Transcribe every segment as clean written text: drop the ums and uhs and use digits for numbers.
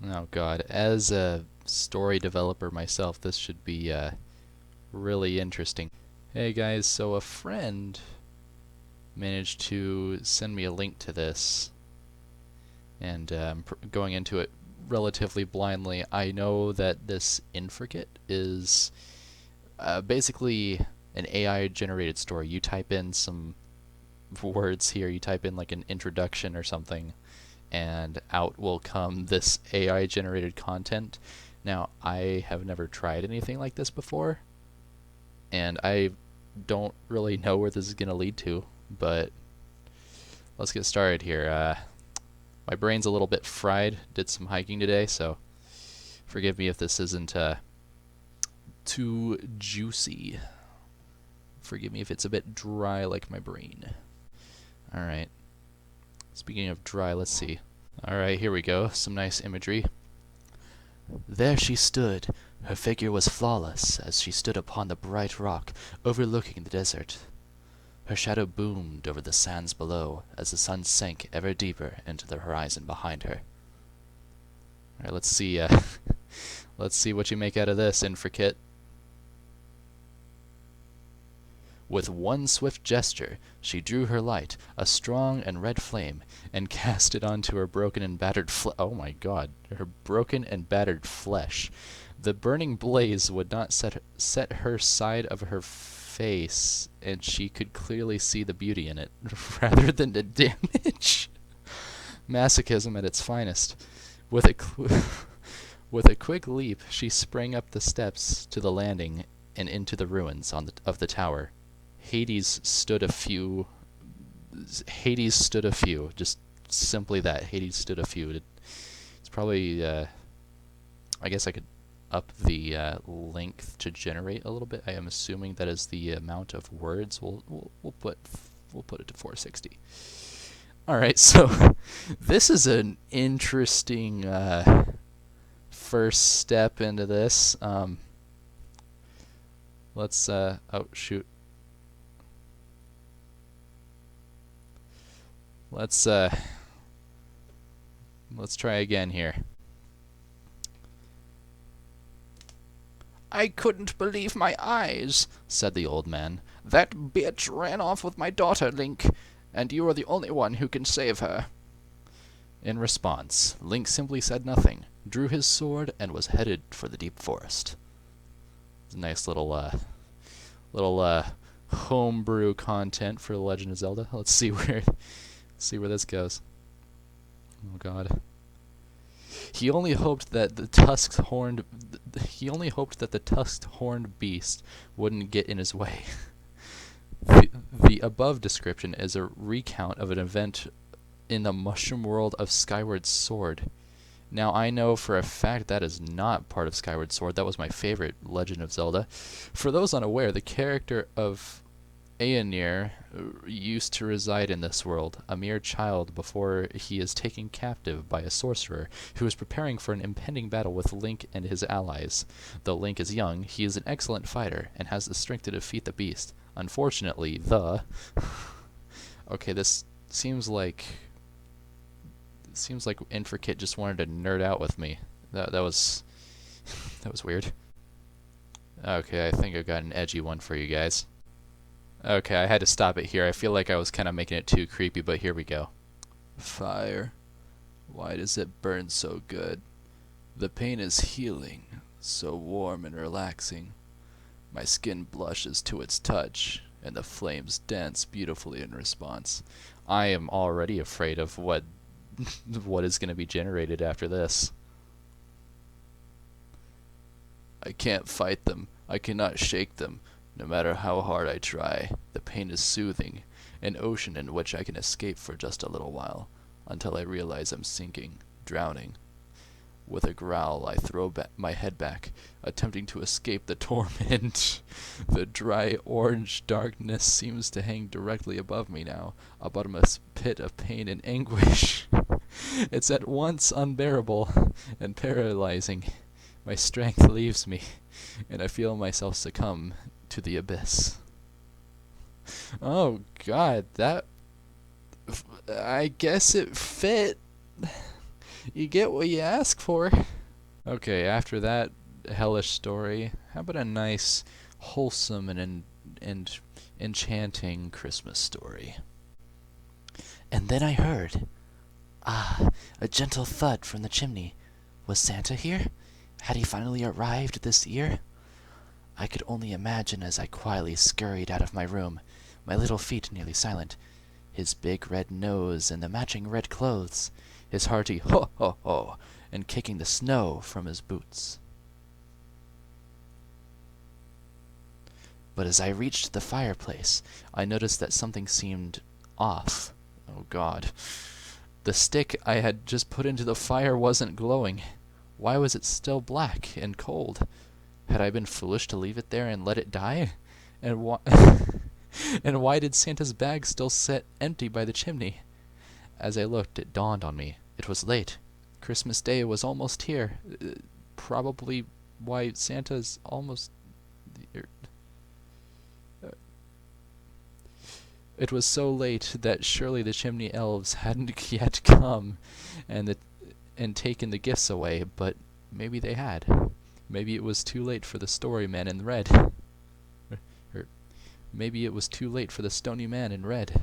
Oh god, as a story developer myself, this should be really interesting. Hey guys, so a friend managed to send me a link to this, and going into it relatively blindly. I know that this Intricate is basically an AI generated story. You type in some words here, you type in like an introduction or something, and out will come this AI generated content. Now, I have never tried anything like this before, and I don't really know where this is going to lead to, but let's get started here. My brain's a little bit fried. Did some hiking today, so forgive me if this isn't too juicy. Forgive me if it's a bit dry like my brain. Alright. Speaking of dry, let's see. Alright, here we go. Some nice imagery. There she stood. Her figure was flawless as she stood upon the bright rock overlooking the desert. Her shadow boomed over the sands below as the sun sank ever deeper into the horizon behind her. Alright, let's see let's see what you make out of this, Intricate. With one swift gesture, she drew her light, a strong and red flame, and cast it onto her broken and battered oh my god, her broken and battered flesh. The burning blaze would not set her side of her face, and she could clearly see the beauty in it, rather than the damage. Masochism at its finest. With a with a quick leap, she sprang up the steps to the landing and into the ruins of the tower. Hades stood a few. Just simply that. Hades stood a few. It's probably. I guess I could up the length to generate a little bit. I am assuming that is the amount of words. We'll put it to 460. All right. So this is an interesting first step into this. Let's. Oh shoot. Let's try again here. I couldn't believe my eyes, said the old man. That bitch ran off with my daughter, Link, and you are the only one who can save her. In response, Link simply said nothing, drew his sword, and was headed for the deep forest. It's a nice little homebrew content for The Legend of Zelda. Let's see where this goes. Oh god. He only hoped that the tusked horned beast wouldn't get in his way. The above description is a recount of an event in the mushroom world of Skyward Sword. Now, I know for a fact that is not part of Skyward Sword. That was my favorite Legend of Zelda. For those unaware, the character of Aenir used to reside in this world, a mere child before he is taken captive by a sorcerer who is preparing for an impending battle with Link and his allies. Though Link is young, he is an excellent fighter and has the strength to defeat the beast. Unfortunately, okay, this seems like Intricate just wanted to nerd out with me. That was that was weird. Okay, I think I got an edgy one for you guys. Okay, I had to stop it here. I feel like I was kind of making it too creepy, but here we go. Fire. Why does it burn so good? The pain is healing, so warm and relaxing. My skin blushes to its touch, and the flames dance beautifully in response. I am already afraid of what is going to be generated after this. I can't fight them. I cannot shake them. No matter how hard I try, the pain is soothing, an ocean in which I can escape for just a little while, until I realize I'm sinking, drowning. With a growl, I throw my head back, attempting to escape the torment. The dry orange darkness seems to hang directly above me now, a bottomless pit of pain and anguish. It's at once unbearable and paralyzing. My strength leaves me, and I feel myself succumb to the abyss. Oh god, I guess it fit. You get what you ask for. Okay, after that hellish story, how about a nice, wholesome and enchanting Christmas story? And then I heard, ah, a gentle thud from the chimney. Was Santa here? Had he finally arrived this year? I could only imagine as I quietly scurried out of my room, my little feet nearly silent, his big red nose and the matching red clothes, his hearty ho ho ho, and kicking the snow from his boots. But as I reached the fireplace, I noticed that something seemed off. Oh God. The stick I had just put into the fire wasn't glowing. Why was it still black and cold? Had I been foolish to leave it there and let it die? And why and why did Santa's bag still sit empty by the chimney? As I looked, it dawned on me. It was late. Christmas Day was almost here. Probably why Santa's almost... It was so late that surely the chimney elves hadn't yet come and taken the gifts away, but maybe they had. Maybe it was too late for the story man in red. Or maybe it was too late for the stony man in red.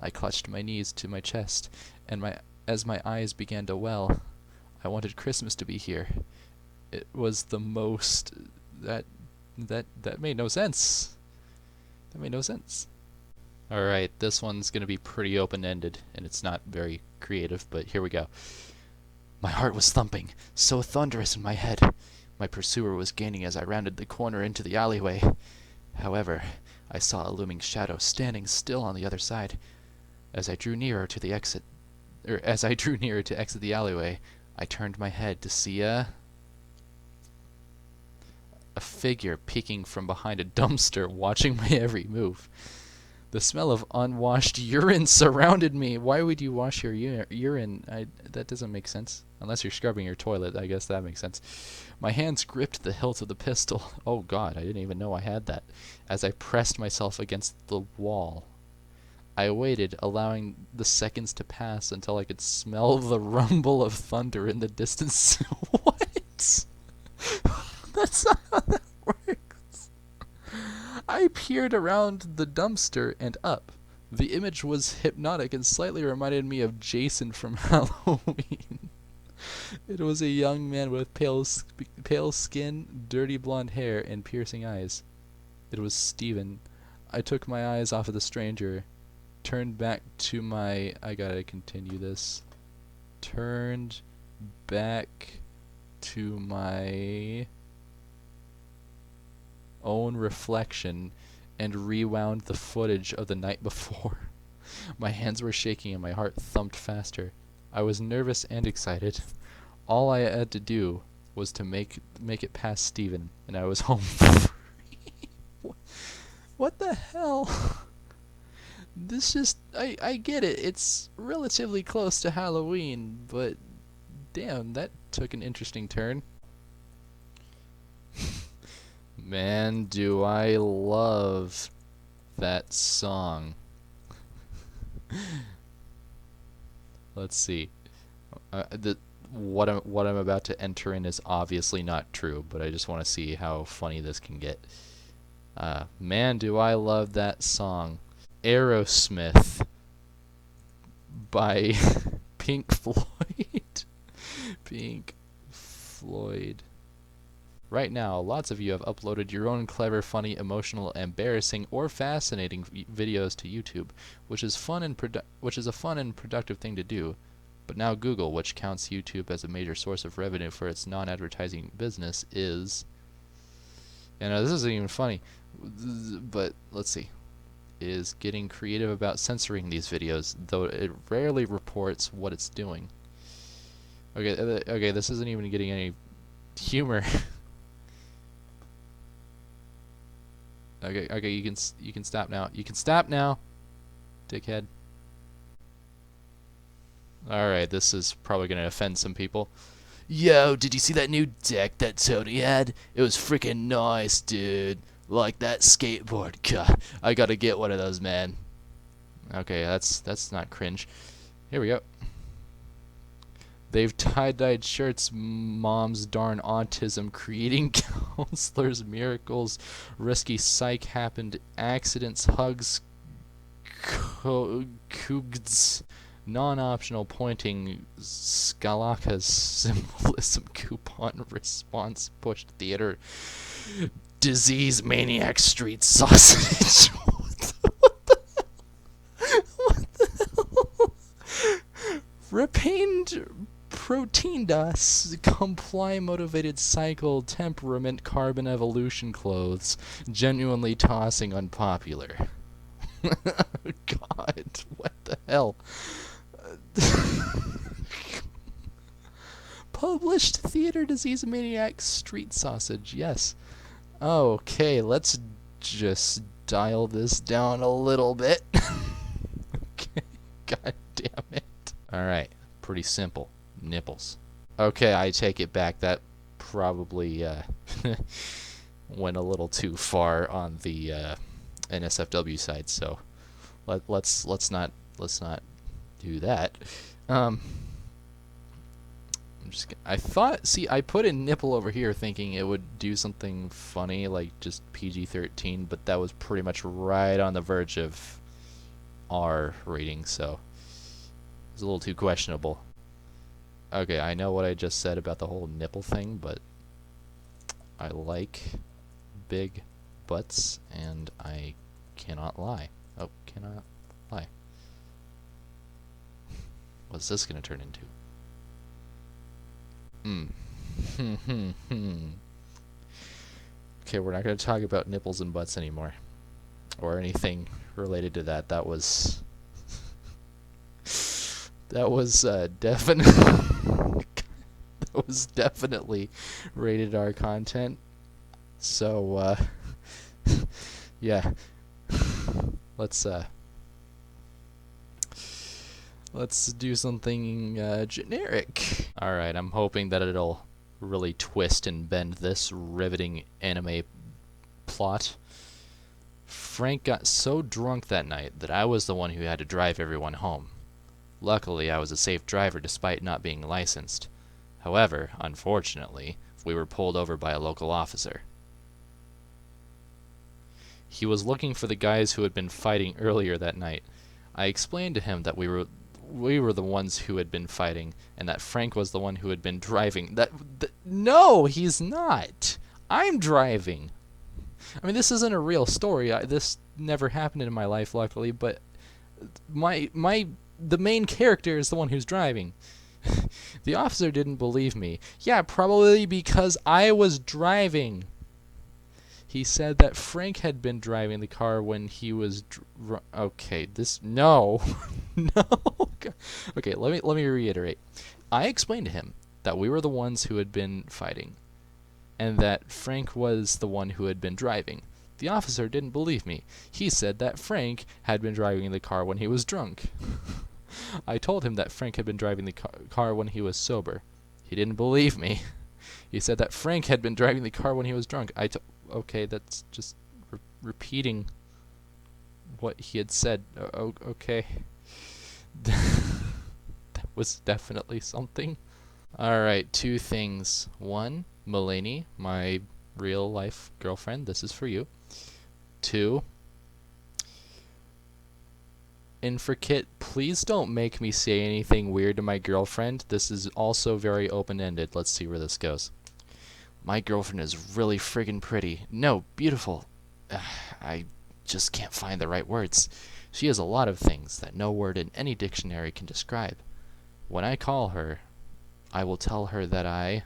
I clutched my knees to my chest, and as my eyes began to well, I wanted Christmas to be here. It was the most... That made no sense. That made no sense. Alright, this one's going to be pretty open-ended, and it's not very creative, but here we go. My heart was thumping, so thunderous in my head. My pursuer was gaining as I rounded the corner into the alleyway. However, I saw a looming shadow standing still on the other side. As I drew nearer to exit the alleyway, I turned my head to see a figure peeking from behind a dumpster, watching my every move. The smell of unwashed urine surrounded me. Why would you wash your urine? That doesn't make sense. Unless you're scrubbing your toilet, I guess that makes sense. My hands gripped the hilt of the pistol. Oh God, I didn't even know I had that. As I pressed myself against the wall, I waited, allowing the seconds to pass until I could smell the rumble of thunder in the distance. What? That's not how that works. I peered around the dumpster and up. The image was hypnotic and slightly reminded me of Jason from Halloween. It was a young man with pale skin, dirty blonde hair, and piercing eyes. It was Steven. I took my eyes off of the stranger, turned back to my... I gotta continue this. Turned back to my own reflection and rewound the footage of the night before. My hands were shaking and my heart thumped faster. I was nervous and excited. All I had to do was to make it past Steven, and I was home free. What the hell? This just... I get it. It's relatively close to Halloween, but damn, that took an interesting turn. Man, do I love that song. Let's see. What I'm about to enter in is obviously not true, but I just want to see how funny this can get. Man, do I love that song. Aerosmith by Pink Floyd. Pink Floyd. Right now, lots of you have uploaded your own clever, funny, emotional, embarrassing, or fascinating videos to YouTube, which is a fun and productive thing to do. But now Google, which counts YouTube as a major source of revenue for its non-advertising business, is... this isn't even funny, but let's see. Is getting creative about censoring these videos, though it rarely reports what it's doing. Okay, this isn't even getting any humor. Okay, you can stop now. You can stop now, dickhead. Alright, this is probably gonna offend some people. Yo, did you see that new deck that Tony had? It was freaking nice, dude. Like that skateboard. God, I gotta get one of those, man. Okay, that's not cringe. Here we go. They've tie-dyed shirts, mom's darn autism, creating counselors, miracles, risky psych happened, accidents, hugs, cougs, non-optional pointing, Scalaca's symbolism, coupon response, pushed theater, disease, maniac, street sausage. What the hell? Repained protein dust, comply motivated cycle, temperament, carbon evolution clothes, genuinely tossing unpopular. God, what the hell? Published theater disease maniac street sausage, yes. Okay, let's just dial this down a little bit. Okay, god damn it. Alright, pretty simple. Nipples. Okay, I take it back. That probably went a little too far on the NSFW side, so let's not do that. I put a nipple over here thinking it would do something funny like just PG-13, but that was pretty much right on the verge of R rating, so it was a little too questionable. Okay, I know what I just said about the whole nipple thing, but I like big butts, and I cannot lie. Oh, cannot lie. What's this gonna turn into? Okay, we're not gonna talk about nipples and butts anymore, or anything related to that. That was definitely that was definitely rated R content. So yeah, let's do something generic. All right, I'm hoping that it'll really twist and bend this riveting anime plot. Frank got so drunk that night that I was the one who had to drive everyone home. Luckily, I was a safe driver despite not being licensed. However, unfortunately, we were pulled over by a local officer. He was looking for the guys who had been fighting earlier that night. I explained to him that we were the ones who had been fighting, and that Frank was the one who had been driving. No, he's not. I'm driving. I mean, this isn't a real story. This never happened in my life, luckily, but the main character is the one who's driving. The officer didn't believe me. Yeah, probably because I was driving. He said that Frank had been driving the car when he was okay, no. No. Okay, let me reiterate. I explained to him that we were the ones who had been fighting, and that Frank was the one who had been driving. The officer didn't believe me. He said that Frank had been driving the car when he was drunk. I told him that Frank had been driving the car when he was sober. He didn't believe me. He said that Frank had been driving the car when he was drunk. Okay, that's just repeating what he had said. Okay. That was definitely something. Alright, two things. One, Mulaney, my real life girlfriend, this is for you. Two, Infrikit, please don't make me say anything weird to my girlfriend. This is also very open-ended. Let's see where this goes. My girlfriend is really friggin' pretty. No, beautiful. I just can't find the right words. She has a lot of things that no word in any dictionary can describe. When I call her, I will tell her that I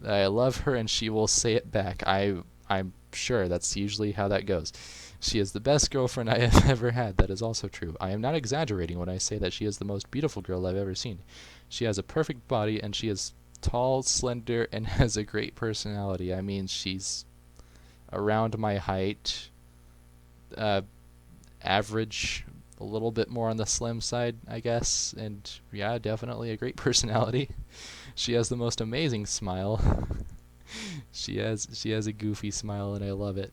love her, and she will say it back. I'm sure that's usually how that goes. She is the best girlfriend I have ever had. That is also true. I am not exaggerating when I say that she is the most beautiful girl I've ever seen. She has a perfect body, and she is tall, slender, and has a great personality. I mean, she's around my height, average, a little bit more on the slim side, I guess, and yeah, definitely a great personality. She has the most amazing smile. She has a goofy smile, and I love it.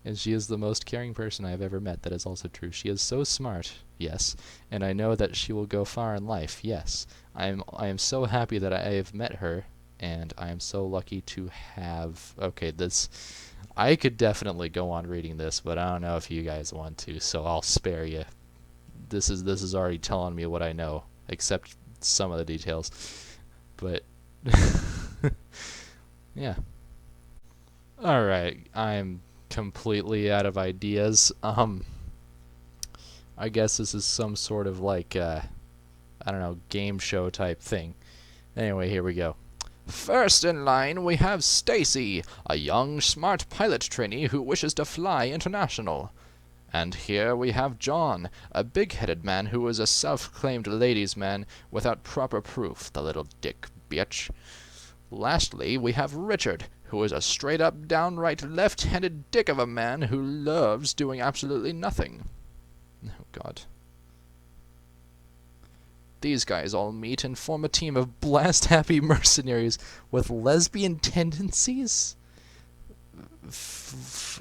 And she is the most caring person I have ever met. That is also true. She is so smart, yes, and I know that she will go far in life, yes. I am so happy that I have met her, and I am so lucky to have... Okay, this... I could definitely go on reading this, but I don't know if you guys want to, so I'll spare you. This is already telling me what I know, except some of the details. But... yeah. Alright, I'm completely out of ideas. I guess this is some sort of like I don't know, game show type thing. Anyway, here we go. First in line, we have Stacy, a young, smart pilot trainee who wishes to fly international. And here we have John, a big-headed man who is a self-claimed ladies' man without proper proof, the little dick bitch. Lastly, we have Richard, who is a straight-up, downright left-handed dick of a man who loves doing absolutely nothing. Oh, God. These guys all meet and form a team of blast-happy mercenaries with lesbian tendencies?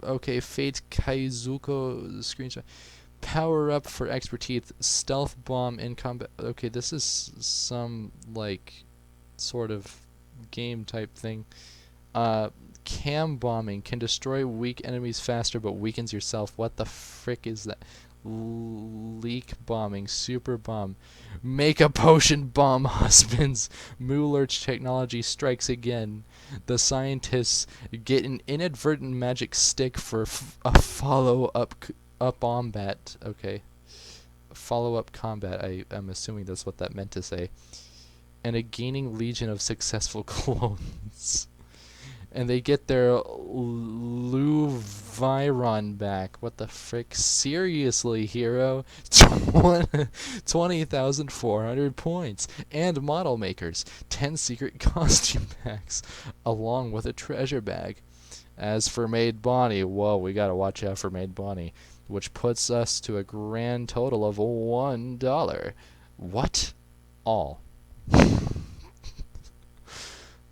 Okay, Fate Kaizuko screenshot. Power up for expertise. Stealth bomb in combat. Okay, this is some, like, sort of game type thing. Cam bombing can destroy weak enemies faster but weakens yourself. What the frick is that? Leak bombing, super bomb, make a potion bomb husbands. Moolurch technology strikes again. The scientists get an inadvertent magic stick for a follow-up combat. Okay, follow-up combat. I'm assuming that's what that meant to say. And a gaining legion of successful clones. And they get their Luviron back. What the frick? Seriously, hero? 20,400 points. And model makers. 10 secret costume packs. Along with a treasure bag. As for Maid Bonnie, whoa, we gotta watch out for Maid Bonnie. Which puts us to a grand total of $1. What? All.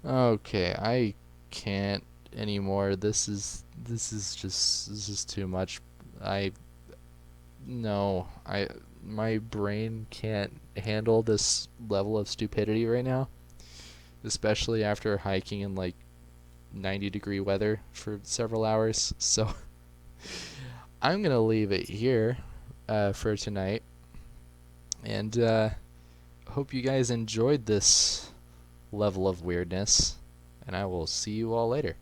Okay, I can't anymore. This is too much. My brain can't handle this level of stupidity right now, especially after hiking in like 90-degree weather for several hours. So I'm gonna leave it here for tonight, and hope you guys enjoyed this level of weirdness, and I will see you all later.